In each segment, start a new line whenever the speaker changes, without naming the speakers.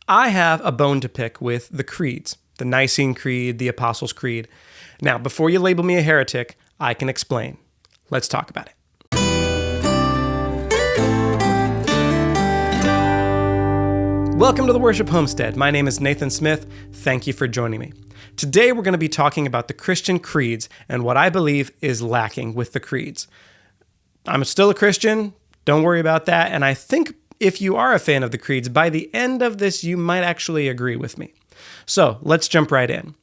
I have a bone to pick with the creeds, the Nicene Creed, the Apostles' Creed. Now, before you label me a heretic, I can explain. Let's talk about it. Welcome to the Worship Homestead. My name is Nathan Smith. Thank you for joining me. Today we're going to be talking about the Christian creeds and what I believe is lacking with the creeds. I'm still a Christian, don't worry about that, and I think if you are a fan of the creeds, by the end of this you might actually agree with me. So let's jump right in.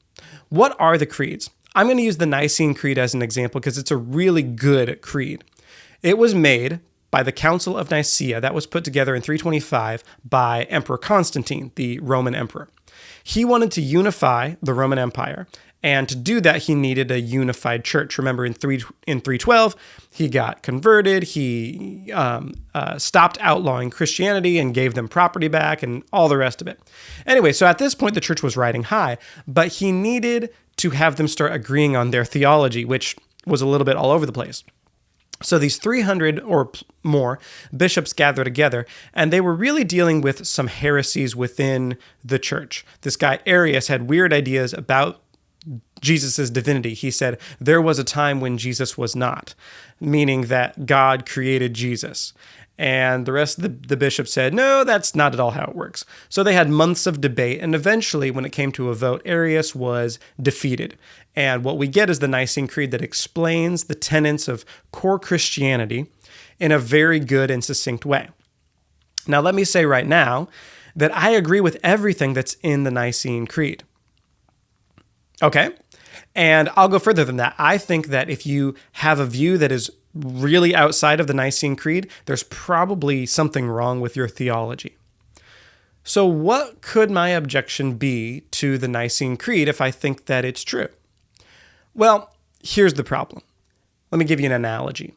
What are the creeds? I'm going to use the Nicene Creed as an example because it's a really good creed. It was made by the Council of Nicaea that was put together in 325 by Emperor Constantine, the Roman emperor. He wanted to unify the Roman Empire, and to do that, he needed a unified church. Remember, in 312, he got converted, he stopped outlawing Christianity and gave them property back and all the rest of it. Anyway, so at this point, the church was riding high, but he needed to have them start agreeing on their theology, which was a little bit all over the place. So these 300 or more bishops gathered together, and they were really dealing with some heresies within the church. This guy Arius had weird ideas about Jesus' divinity. He said there was a time when Jesus was not, meaning that God created Jesus. And the rest of the bishops said, no, that's not at all how it works. So they had months of debate, and eventually, when it came to a vote, Arius was defeated. And what we get is the Nicene Creed that explains the tenets of core Christianity in a very good and succinct way. Now, let me say right now that I agree with everything that's in the Nicene Creed. Okay? And I'll go further than that. I think that if you have a view that is really outside of the Nicene Creed, there's probably something wrong with your theology. So what could my objection be to the Nicene Creed if I think that it's true? Well, here's the problem. Let me give you an analogy.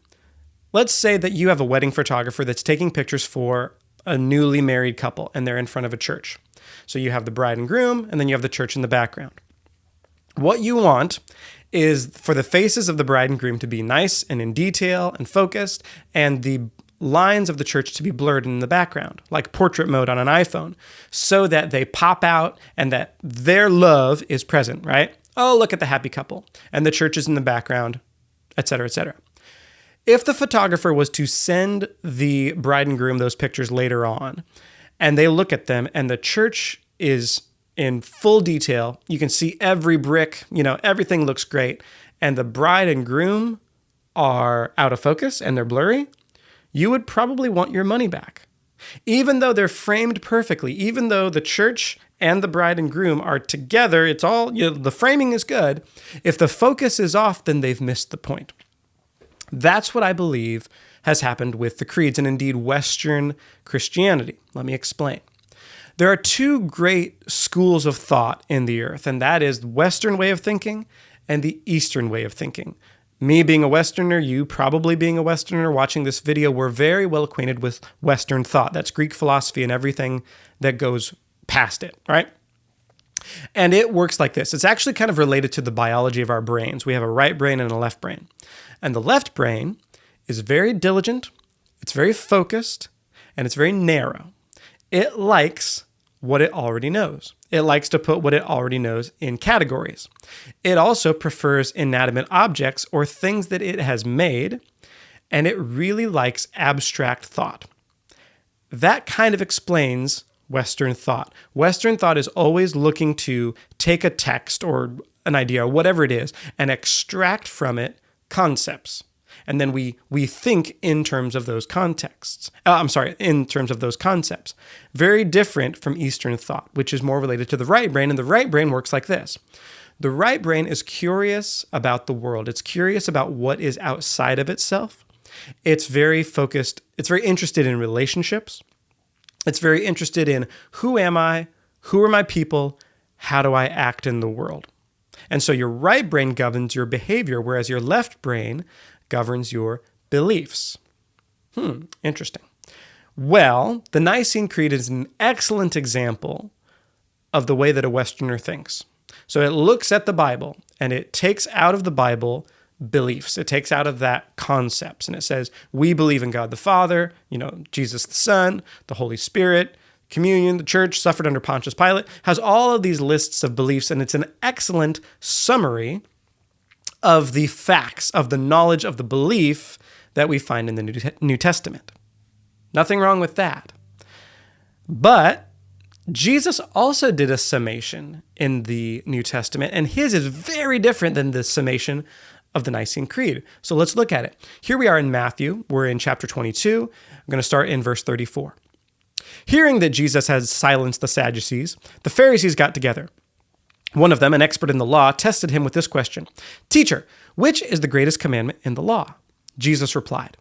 Let's say that you have a wedding photographer that's taking pictures for a newly married couple, and they're in front of a church. So you have the bride and groom, and then you have the church in the background. What you want is for the faces of the bride and groom to be nice and in detail and focused, and the lines of the church to be blurred in the background, like portrait mode on an iPhone, so that they pop out and that their love is present, right? Oh, look at the happy couple, and the church is in the background, etc., etc. If the photographer was to send the bride and groom those pictures later on, and they look at them, and the church is in full detail, you can see every brick, everything looks great, and the bride and groom are out of focus and they're blurry, you would probably want your money back. Even though they're framed perfectly, even though the church and the bride and groom are together, it's all, the framing is good. If the focus is off, then they've missed the point. That's what I believe has happened with the creeds and indeed Western Christianity. Let me explain. There are two great schools of thought in the earth, and that is the Western way of thinking and the Eastern way of thinking. Me being a Westerner, you probably being a Westerner watching this video, we're very well acquainted with Western thought. That's Greek philosophy and everything that goes past it, right? And it works like this. It's actually kind of related to the biology of our brains. We have a right brain and a left brain. And the left brain is very diligent, it's very focused, and it's very narrow. It likes what it already knows. It likes to put what it already knows in categories. It also prefers inanimate objects or things that it has made, and it really likes abstract thought. That kind of explains Western thought. Western thought is always looking to take a text or an idea or whatever it is and extract from it concepts. And then we think in terms of those contexts. In terms of those concepts. Very different from Eastern thought, which is more related to the right brain. And the right brain works like this. The right brain is curious about the world. It's curious about what is outside of itself. It's very focused. It's very interested in relationships. It's very interested in who am I? Who are my people? How do I act in the world? And so your right brain governs your behavior, whereas your left brain governs your beliefs. Interesting. Well, the Nicene Creed is an excellent example of the way that a Westerner thinks. So it looks at the Bible and it takes out of the Bible beliefs. It takes out of that concepts, and it says, we believe in God the Father, Jesus the Son, the Holy Spirit, communion, the church, suffered under Pontius Pilate, has all of these lists of beliefs, and it's an excellent summary of the facts, of the knowledge, of the belief that we find in the New Testament. Nothing wrong with that. But Jesus also did a summation in the New Testament, and his is very different than the summation of the Nicene Creed. So let's look at it. Here we are in Matthew. We're in chapter 22. I'm going to start in verse 34. Hearing that Jesus had silenced the Sadducees, the Pharisees got together. One of them, an expert in the law, tested him with this question: "Teacher, which is the greatest commandment in the law?" Jesus replied,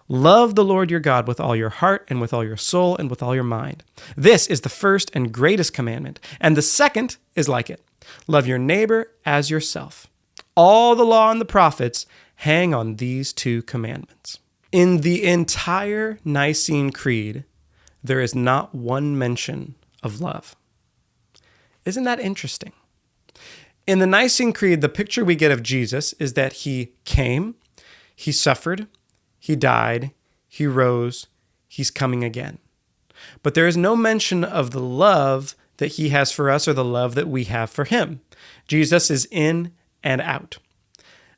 "Love the Lord your God with all your heart and with all your soul and with all your mind. This is the first and greatest commandment, and the second is like it. Love your neighbor as yourself. All the law and the prophets hang on these two commandments." In the entire Nicene Creed, there is not one mention of love. Isn't that interesting? In the Nicene Creed, the picture we get of Jesus is that he came, he suffered, he died, he rose, he's coming again. But there is no mention of the love that he has for us or the love that we have for him. Jesus is in and out.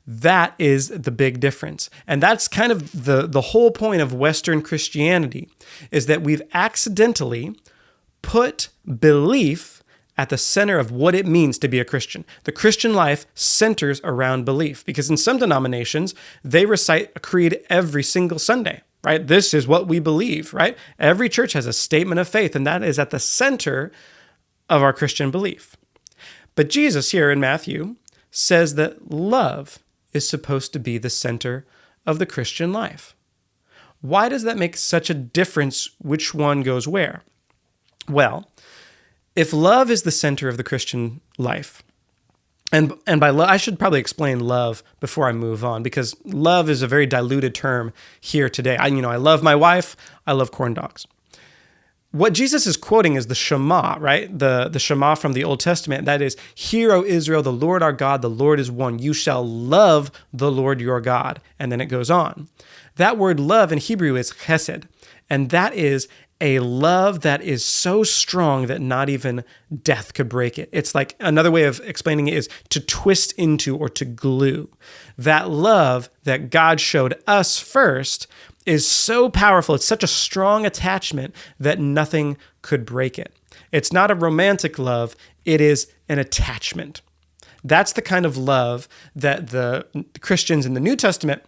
That is the big difference. And that's kind of the whole point of Western Christianity, is that we've accidentally put belief at the center of what it means to be a Christian. The Christian life centers around belief, because in some denominations, they recite a creed every single Sunday, right? This is what we believe, right? Every church has a statement of faith, and that is at the center of our Christian belief. But Jesus here in Matthew says that love is supposed to be the center of the Christian life. Why does that make such a difference which one goes where? Well, if love is the center of the Christian life, and by love, I should probably explain love before I move on, because love is a very diluted term here today. I love my wife, I love corn dogs. What Jesus is quoting is the Shema, right? The Shema from the Old Testament. That is, "Hear, O Israel, the Lord our God, the Lord is one. You shall love the Lord your God." And then it goes on. That word love in Hebrew is chesed, and that is a love that is so strong that not even death could break it. It's like, another way of explaining it is to twist into or to glue. That love that God showed us first is so powerful. It's such a strong attachment that nothing could break it. It's not a romantic love. It is an attachment. That's the kind of love that the Christians in the New Testament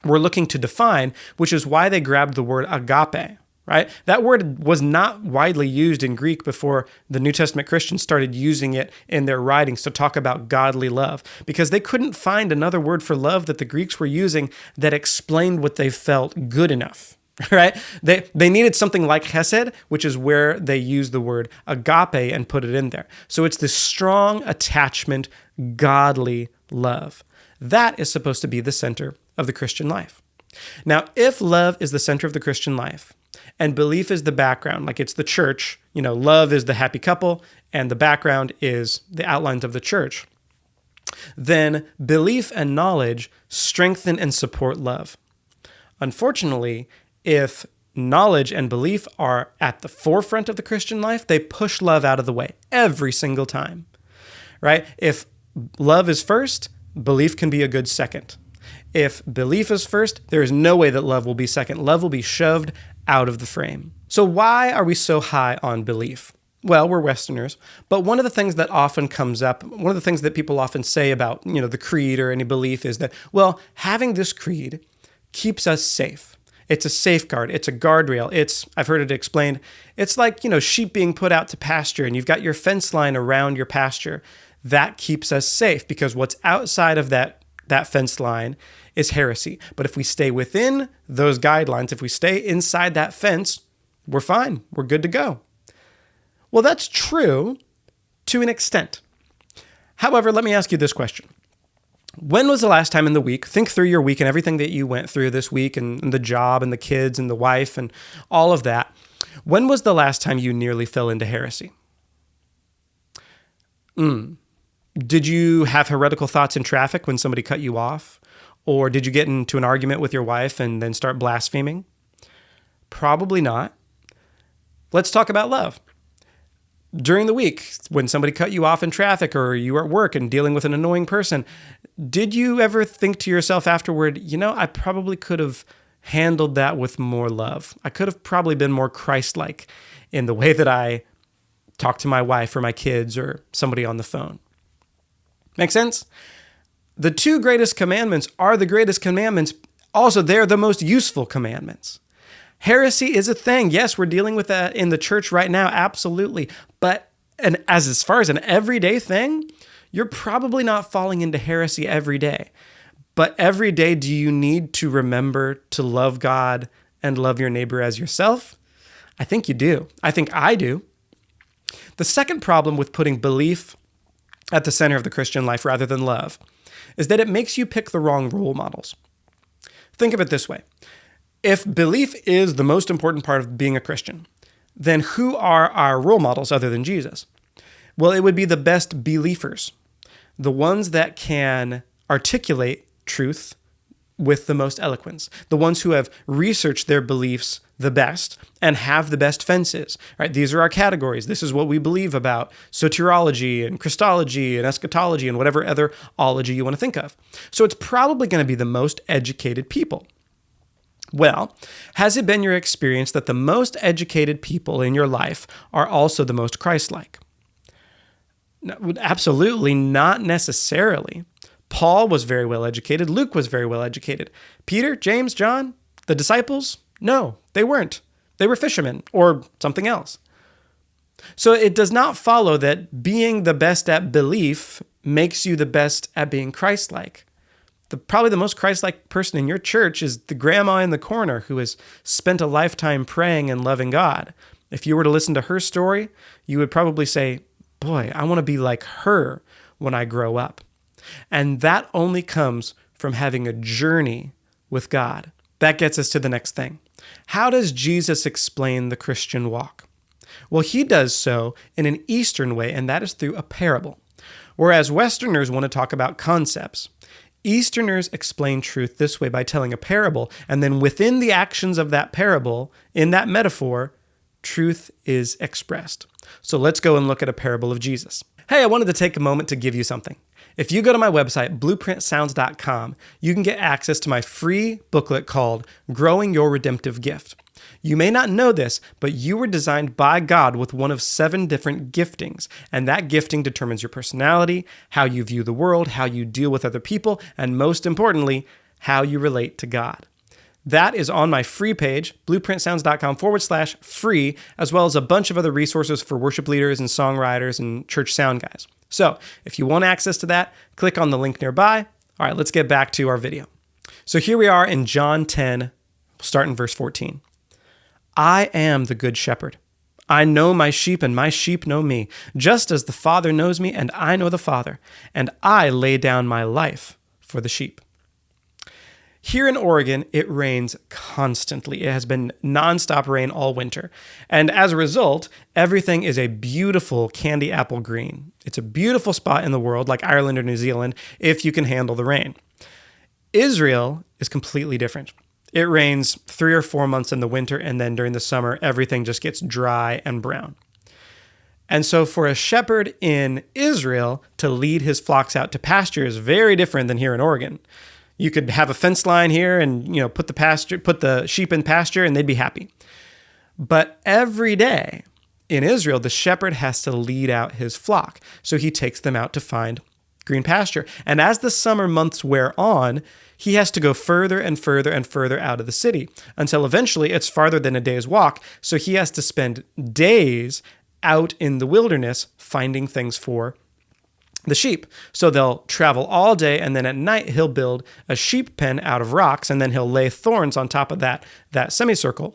were looking to define, which is why they grabbed the word agape, right? That word was not widely used in Greek before the New Testament Christians started using it in their writings to talk about godly love, because they couldn't find another word for love that the Greeks were using that explained what they felt good enough, right? They needed something like chesed, which is where they use the word agape and put it in there. So it's this strong attachment, godly love. That is supposed to be the center of the Christian life. Now, if love is the center of the Christian life, and belief is the background, like it's the church, love is the happy couple, and the background is the outlines of the church, then belief and knowledge strengthen and support love. Unfortunately, if knowledge and belief are at the forefront of the Christian life, they push love out of the way every single time, right? If love is first, belief can be a good second. If belief is first, there is no way that love will be second. Love will be shoved out of the frame. So why are we so high on belief? Well, we're Westerners, but one of the things that often comes up, one of the things that people often say about, the creed or any belief is that, well, having this creed keeps us safe. It's a safeguard. It's a guardrail. I've heard it explained, it's like, sheep being put out to pasture and you've got your fence line around your pasture. That keeps us safe, because what's outside of that fence line is heresy. But if we stay within those guidelines, if we stay inside that fence, we're fine. We're good to go. Well, that's true to an extent. However, let me ask you this question. When was the last time in the week, think through your week and everything that you went through this week, and the job and the kids and the wife and all of that, when was the last time you nearly fell into heresy? Did you have heretical thoughts in traffic when somebody cut you off? Or did you get into an argument with your wife and then start blaspheming? Probably not. Let's talk about love. During the week, when somebody cut you off in traffic or you were at work and dealing with an annoying person, did you ever think to yourself afterward, I probably could have handled that with more love. I could have probably been more Christ-like in the way that I talk to my wife or my kids or somebody on the phone. Make sense? The two greatest commandments are the greatest commandments. Also, they're the most useful commandments. Heresy is a thing. Yes, we're dealing with that in the church right now, absolutely. But as far as an everyday thing, you're probably not falling into heresy every day. But every day, do you need to remember to love God and love your neighbor as yourself? I think you do. I think I do. The second problem with putting belief at the center of the Christian life rather than love is that it makes you pick the wrong role models. Think of it this way. If belief is the most important part of being a Christian, then who are our role models other than Jesus? Well, it would be the best believers, the ones that can articulate truth with the most eloquence, the ones who have researched their beliefs the best and have the best fences, right? These are our categories. This is what we believe about soteriology and Christology and eschatology and whatever other ology you want to think of. So it's probably going to be the most educated people. Well, has it been your experience that the most educated people in your life are also the most Christ-like? No, absolutely not necessarily. Paul was very well educated. Luke was very well educated. Peter, James, John, the disciples? No, they weren't. They were fishermen or something else. So it does not follow that being the best at belief makes you the best at being Christ-like. Probably the most Christ-like person in your church is the grandma in the corner who has spent a lifetime praying and loving God. If you were to listen to her story, you would probably say, boy, I want to be like her when I grow up. And that only comes from having a journey with God. That gets us to the next thing. How does Jesus explain the Christian walk? Well, he does so in an Eastern way, and that is through a parable. Whereas Westerners want to talk about concepts, Easterners explain truth this way by telling a parable, and then within the actions of that parable, in that metaphor, truth is expressed. So let's go and look at a parable of Jesus. Hey, I wanted to take a moment to give you something. If you go to my website, blueprintsounds.com, you can get access to my free booklet called Growing Your Redemptive Gift. You may not know this, but you were designed by God with one of 7 different giftings, and that gifting determines your personality, how you view the world, how you deal with other people, and most importantly, how you relate to God. That is on my free page, blueprintsounds.com/free, as well as a bunch of other resources for worship leaders and songwriters and church sound guys. So if you want access to that, click on the link nearby. All right, let's get back to our video. So here we are in John 10, we'll start in verse 14. I am the good shepherd. I know my sheep and my sheep know me, just as the Father knows me and I know the Father, and I lay down my life for the sheep. Here in Oregon, it rains constantly. It has been nonstop rain all winter. And as a result, everything is a beautiful candy apple green. It's a beautiful spot in the world, like Ireland or New Zealand, if you can handle the rain. Israel is completely different. It rains 3 or 4 months in the winter, and then during the summer, everything just gets dry and brown. And so for a shepherd in Israel to lead his flocks out to pasture is very different than here in Oregon. You could have a fence line here and, put the sheep in pasture and they'd be happy. But every day in Israel, the shepherd has to lead out his flock. So he takes them out to find green pasture. And as the summer months wear on, he has to go further and further and further out of the city until eventually it's farther than a day's walk. So he has to spend days out in the wilderness finding things for the sheep. So they'll travel all day, and then at night he'll build a sheep pen out of rocks, and then he'll lay thorns on top of that semicircle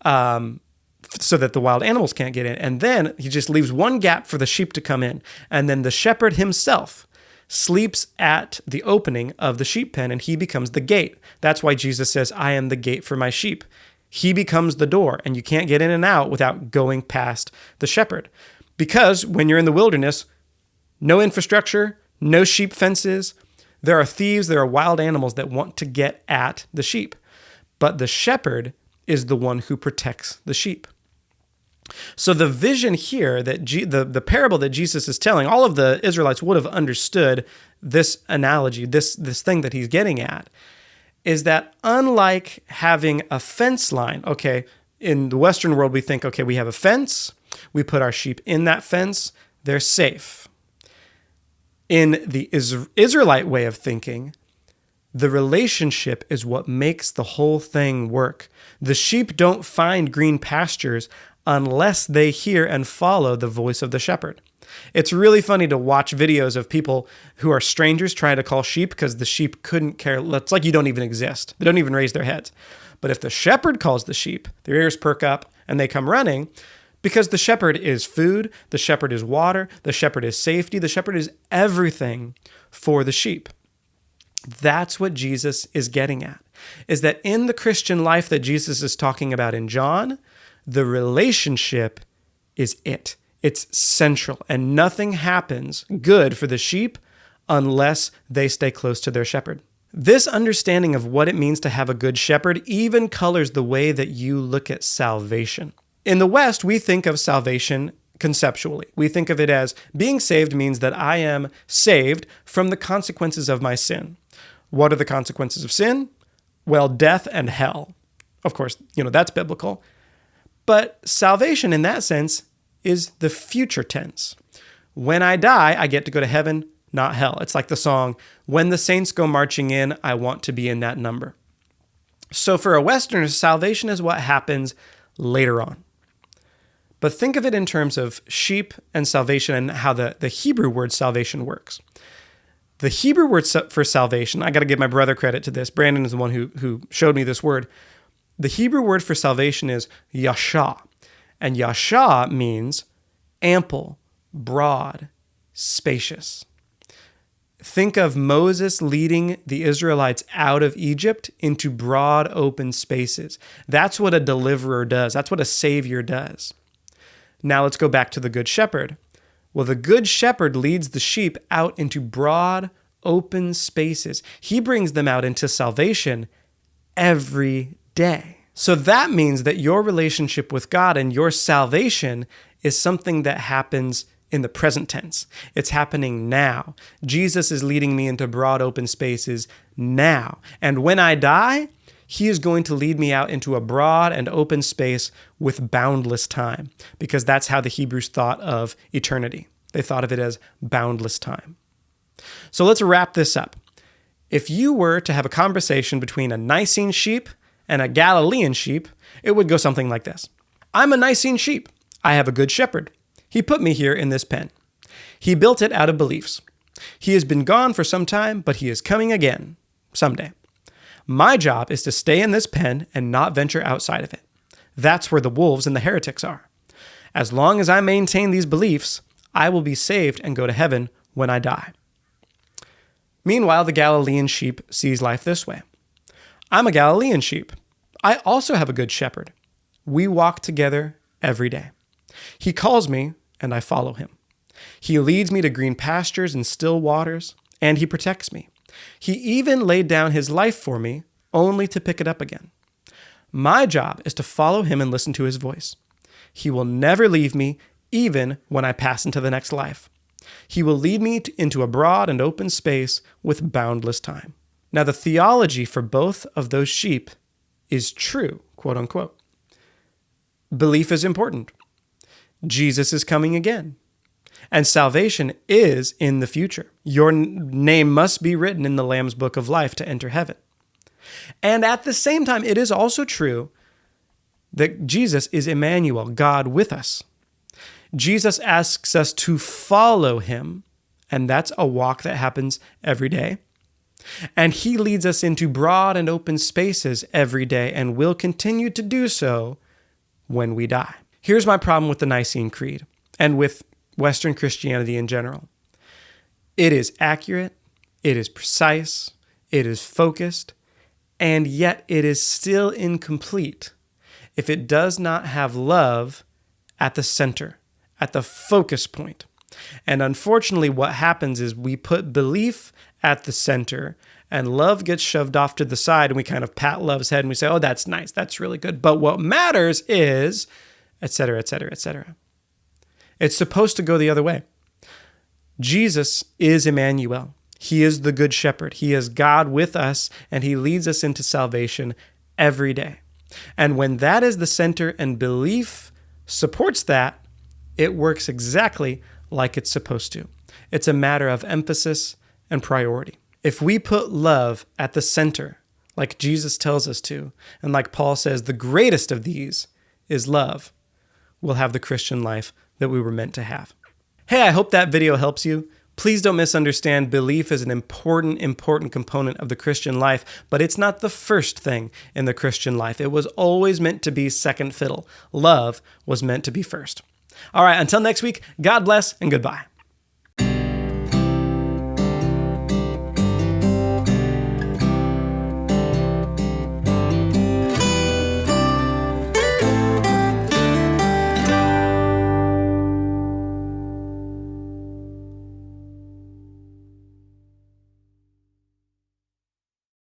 so that the wild animals can't get in. And then he just leaves one gap for the sheep to come in. And then the shepherd himself sleeps at the opening of the sheep pen, and he becomes the gate. That's why Jesus says, I am the gate for my sheep. He becomes the door, and you can't get in and out without going past the shepherd. Because when you're in the wilderness, no infrastructure, no sheep fences. There are thieves, there are wild animals that want to get at the sheep. But the shepherd is the one who protects the sheep. So the vision here that the parable that Jesus is telling, all of the Israelites would have understood this analogy, this thing that he's getting at, is that unlike having a fence line, okay, in the Western world we think, okay, we have a fence, we put our sheep in that fence, they're safe. In the Israelite way of thinking, the relationship is what makes the whole thing work. The sheep don't find green pastures unless they hear and follow the voice of the shepherd. It's really funny to watch videos of people who are strangers trying to call sheep because the sheep couldn't care. It's like you don't even exist. They don't even raise their heads. But if the shepherd calls the sheep, their ears perk up and they come running because the shepherd is food, the shepherd is water, the shepherd is safety, the shepherd is everything for the sheep. That's what Jesus is getting at, is that in the Christian life that Jesus is talking about in John, the relationship is it. It's central, and nothing happens good for the sheep unless they stay close to their shepherd. This understanding of what it means to have a good shepherd even colors the way that you look at salvation. In the West, we think of salvation conceptually. We think of it as being saved means that I am saved from the consequences of my sin. What are the consequences of sin? Well, death and hell. Of course, that's biblical. But salvation in that sense is the future tense. When I die, I get to go to heaven, not hell. It's like the song, "When the saints go marching in, I want to be in that number." So for a Westerner, salvation is what happens later on. But think of it in terms of sheep and salvation and how the Hebrew word salvation works. The Hebrew word for salvation, I got to give my brother credit to this. Brandon is the one who showed me this word. The Hebrew word for salvation is yasha. And yasha means ample, broad, spacious. Think of Moses leading the Israelites out of Egypt into broad, open spaces. That's what a deliverer does. That's what a savior does. Now let's go back to the Good Shepherd. Well, the Good Shepherd leads the sheep out into broad, open spaces. He brings them out into salvation every day. So that means that your relationship with God and your salvation is something that happens in the present tense. It's happening now. Jesus is leading me into broad, open spaces now. And when I die, he is going to lead me out into a broad and open space with boundless time, because that's how the Hebrews thought of eternity. They thought of it as boundless time. So let's wrap this up. If you were to have a conversation between a Nicene sheep and a Galilean sheep, it would go something like this. I'm a Nicene sheep. I have a good shepherd. He put me here in this pen. He built it out of beliefs. He has been gone for some time, but he is coming again someday. My job is to stay in this pen and not venture outside of it. That's where the wolves and the heretics are. As long as I maintain these beliefs, I will be saved and go to heaven when I die. Meanwhile, the Galilean sheep sees life this way. I'm a Galilean sheep. I also have a good shepherd. We walk together every day. He calls me, and I follow him. He leads me to green pastures and still waters, and he protects me. He even laid down his life for me, only to pick it up again. My job is to follow him and listen to his voice. He will never leave me, even when I pass into the next life. He will lead me into a broad and open space with boundless time. Now, the theology for both of those sheep is true, quote unquote. Belief is important. Jesus is coming again. And salvation is in the future. Your name must be written in the Lamb's Book of Life to enter heaven. And at the same time, it is also true that Jesus is Emmanuel, God with us. Jesus asks us to follow him, and that's a walk that happens every day. And he leads us into broad and open spaces every day and will continue to do so when we die. Here's my problem with the Nicene Creed and with Western Christianity in general. It is accurate, it is precise, it is focused, and yet it is still incomplete if it does not have love at the center, at the focus point. And unfortunately, what happens is we put belief at the center and love gets shoved off to the side and we kind of pat love's head and we say, oh, that's nice, that's really good. But what matters is etc., etc., etc. It's supposed to go the other way. Jesus is Emmanuel. He is the Good Shepherd. He is God with us, and he leads us into salvation every day. And when that is the center and belief supports that, it works exactly like it's supposed to. It's a matter of emphasis and priority. If we put love at the center, like Jesus tells us to, and like Paul says, the greatest of these is love, we'll have the Christian life that we were meant to have. Hey, I hope that video helps you. Please don't misunderstand, belief is an important component of the Christian life, but it's not the first thing in the Christian life. It was always meant to be second fiddle. Love was meant to be first. All right, until next week, God bless and goodbye.